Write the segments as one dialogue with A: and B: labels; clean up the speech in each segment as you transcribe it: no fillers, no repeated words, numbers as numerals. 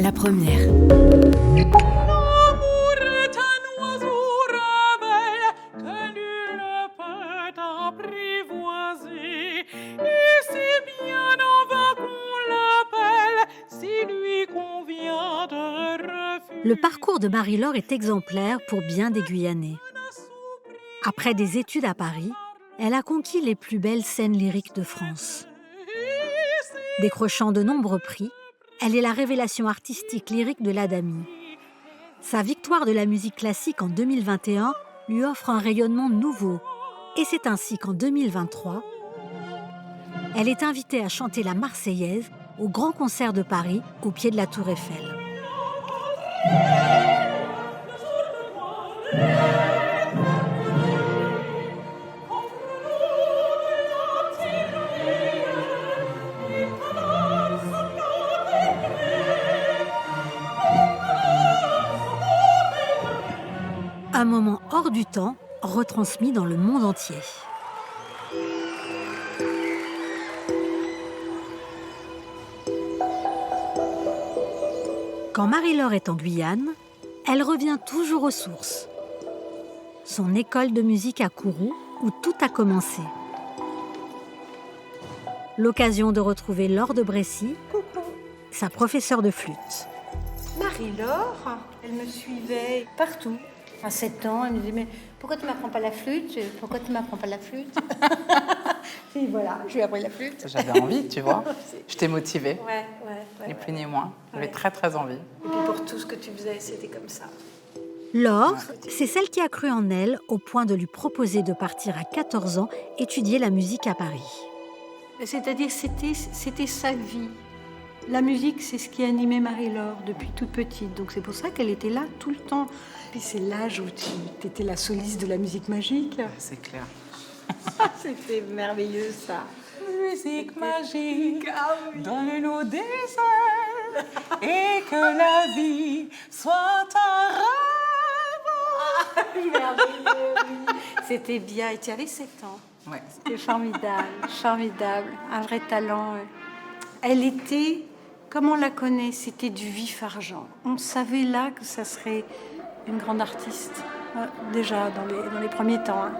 A: la première.
B: L'amour est un oiseau rebelle que nul ne peut apprivoiser. Et c'est bien en vain qu'on l'appelle, s'il lui convient de refuser.
C: Le parcours de Marie-Laure est exemplaire pour bien des Guyanais. Après des études à Paris, elle a conquis les plus belles scènes lyriques de France. Décrochant de nombreux prix, elle est la révélation artistique lyrique de l'Adami. Sa victoire de la musique classique en 2021 lui offre un rayonnement nouveau. Et c'est ainsi qu'en 2023, elle est invitée à chanter la Marseillaise au Grand Concert de Paris, au pied de la Tour Eiffel. Un moment hors du temps, retransmis dans le monde entier. Quand Marie-Laure est en Guyane, elle revient toujours aux sources. Son école de musique à Kourou, où tout a commencé. L'occasion de retrouver Laure de Brécy, sa professeure de flûte.
D: Marie-Laure, elle me suivait partout. À 7 ans, elle me disait, mais pourquoi tu ne m'apprends pas la flûte? Pourquoi tu ne m'apprends pas la flûte? Et voilà, je lui ai appris la flûte.
E: J'avais envie, tu vois. Je t'ai motivée,
D: Ouais,
E: ni plus ni moins. J'avais
D: Ouais.
E: très, très envie.
D: Et puis pour tout ce que tu faisais, c'était comme ça.
C: Laure, c'est celle qui a cru en elle au point de lui proposer de partir à 14 ans étudier la musique à Paris.
D: C'est-à-dire, c'était sa vie. La musique, c'est ce qui animait Marie-Laure depuis toute petite. Donc c'est pour ça qu'elle était là tout le temps. Puis c'est l'âge où tu étais la soliste de la musique magique.
E: C'est clair.
D: C'était merveilleux, ça.
B: Musique magique, donne-nous des ailes et que la vie soit un rêve.
D: Merveilleux, oui. C'était bien. Et tu avais 7 ans.
E: Ouais.
D: C'était formidable, formidable. Un vrai talent. Elle était, comme on la connaît, c'était du vif argent. On savait là que ça serait une grande artiste. Déjà, dans les premiers temps. Hein.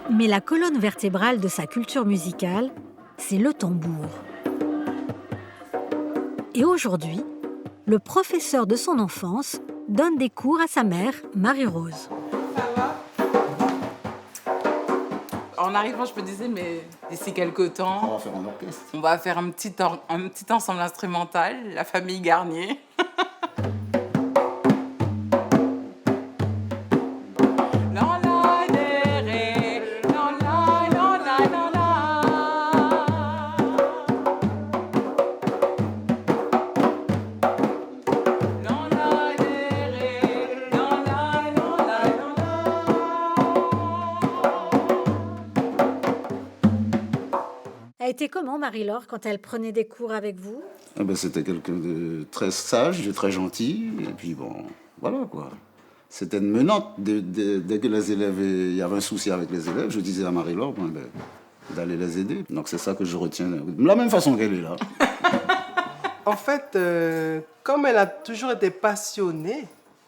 C: Mais la colonne vertébrale de sa culture musicale, c'est le tambour. Et aujourd'hui, le professeur de son enfance donne des cours à sa mère, Marie-Rose.
E: En arrivant, je me disais, mais d'ici quelques temps,
F: On va faire un orchestre.
E: on va faire un petit ensemble instrumental, la famille Garnier.
C: Elle était comment, Marie-Laure, quand elle prenait des cours avec vous?
F: Ah ben, c'était quelqu'un de très sage, de très gentil. Et puis bon, voilà quoi. C'était une menante. Dès que les élèves, il y avait un souci avec les élèves, je disais à Marie-Laure d'aller les aider. Donc c'est ça que je retiens. De la même façon qu'elle est là.
G: En fait, comme elle a toujours été passionnée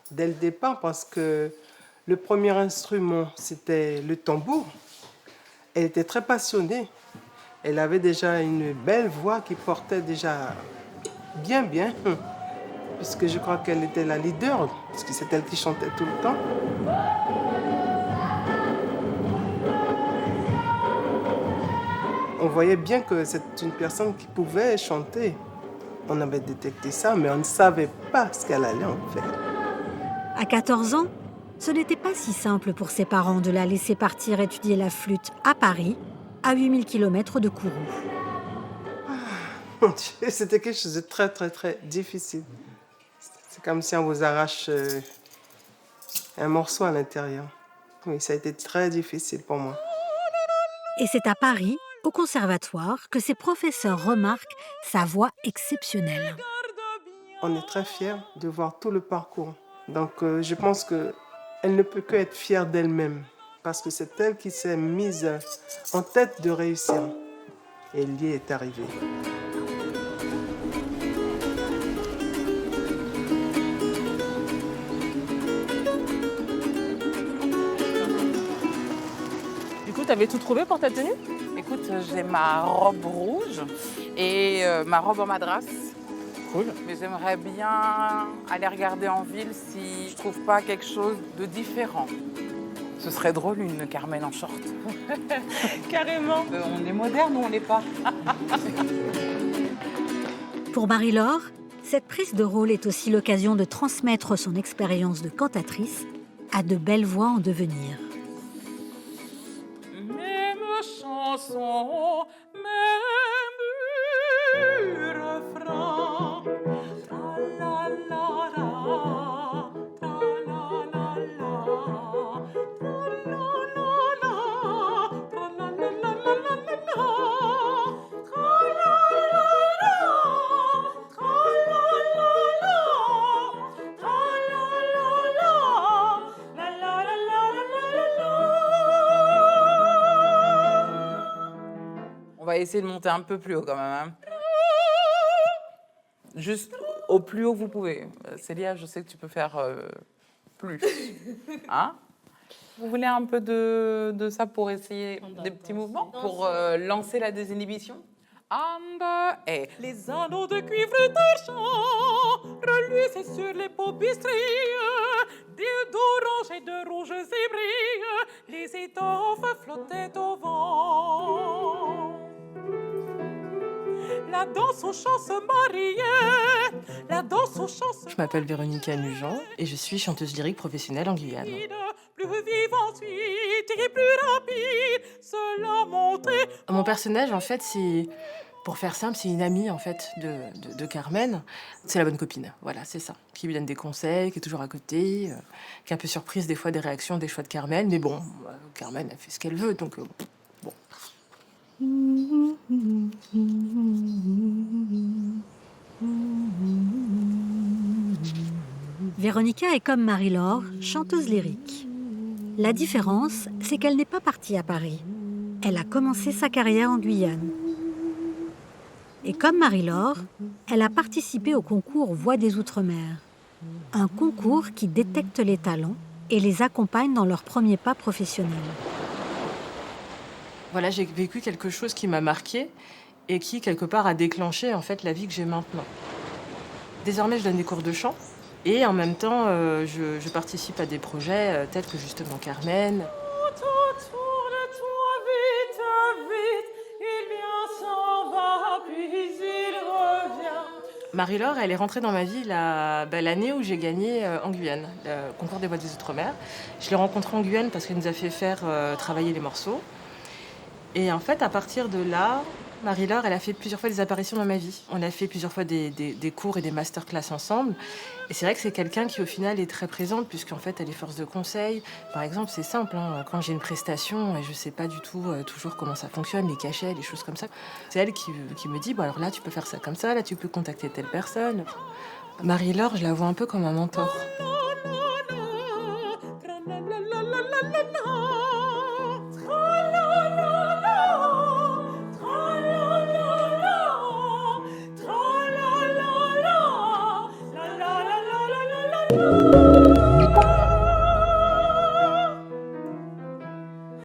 G: dès le départ, parce que le premier instrument, c'était le tambour, elle était très passionnée. Elle avait déjà une belle voix qui portait déjà bien, puisque je crois qu'elle était la leader, parce que c'est elle qui chantait tout le temps. On voyait bien que c'est une personne qui pouvait chanter. On avait détecté ça, mais on ne savait pas ce qu'elle allait en faire.
C: À 14 ans, ce n'était pas si simple pour ses parents de la laisser partir étudier la flûte à Paris, à 8000 km de Kourou.
G: Mon Dieu, c'était quelque chose de très, très, très difficile. C'est comme si on vous arrache un morceau à l'intérieur. Oui, ça a été très difficile pour moi.
C: Et c'est à Paris, au conservatoire, que ses professeurs remarquent sa voix exceptionnelle.
G: On est très fiers de voir tout le parcours. Donc, je pense qu'elle ne peut qu'être fière d'elle-même. Parce que c'est elle qui s'est mise en tête de réussir. Et elle y est arrivée.
A: t'avais tout trouvé pour ta tenue?
E: Écoute, j'ai ma robe rouge et ma robe en madras.
A: Cool.
E: Mais j'aimerais bien aller regarder en ville si je trouve pas quelque chose de différent. Ce serait drôle, une Carmen en short.
A: Carrément.
E: On est moderne ou on n'est pas?
C: Pour Marie-Laure, cette prise de rôle est aussi l'occasion de transmettre son expérience de cantatrice à de belles voix en devenir.
B: Même chanson, même refrain. Tra-la-la-la, tra-la-la-la, tra-la-la-la,
E: On va essayer de monter un peu plus haut quand même. Hein. Juste au plus haut que vous pouvez. Célia, je sais que tu peux faire plus. Hein? Vous voulez un peu de ça pour essayer des petits mouvements? Pour lancer la désinhibition? Et
B: les anneaux de cuivre d'argent reluisent sur les peaux bistrées, d'orange et de rouge zébrés, les étoffes flottaient au vent. La danse au chant se mariait, la danse au chant se
A: Je m'appelle Véronica Nugent et je suis chanteuse lyrique professionnelle en Guyane.
B: plus vive ensuite et plus rapide, cela montait.
A: Mon personnage, en fait, c'est, pour faire simple, c'est une amie en fait de Carmen. C'est la bonne copine, voilà, c'est ça. Qui lui donne des conseils, qui est toujours à côté, qui est un peu surprise des fois des réactions, des choix de Carmen. Mais bon, Carmen, elle fait ce qu'elle veut, donc bon.
C: Véronica est comme Marie-Laure, chanteuse lyrique. La différence, c'est qu'elle n'est pas partie à Paris. Elle a commencé sa carrière en Guyane. Et comme Marie-Laure, elle a participé au concours Voix des Outre-mer. Un concours qui détecte les talents et les accompagne dans leurs premiers pas professionnels.
A: Voilà, j'ai vécu quelque chose qui m'a marquée et qui, quelque part, a déclenché en fait la vie que j'ai maintenant. Désormais, je donne des cours de chant et en même temps, je participe à des projets tels que justement Carmen.
B: Tout autour de toi, vite, vite, il vient, s'en va, puis il revient.
A: Marie-Laure, elle est rentrée dans ma vie l'année où j'ai gagné en Guyane, le concours des Voix des Outre-mer. Je l'ai rencontrée en Guyane parce qu'elle nous a fait faire travailler les morceaux. Et en fait, à partir de là, Marie-Laure, elle a fait plusieurs fois des apparitions dans ma vie. On a fait plusieurs fois des cours et des masterclass ensemble. Et c'est vrai que c'est quelqu'un qui, au final, est très présente, puisqu'en fait, elle est force de conseil. Par exemple, c'est simple, hein, quand j'ai une prestation et je ne sais pas du tout toujours comment ça fonctionne, les cachets, les choses comme ça, c'est elle qui me dit, bon, alors là, tu peux faire ça comme ça, là, tu peux contacter telle personne. Marie-Laure, je la vois un peu comme un mentor.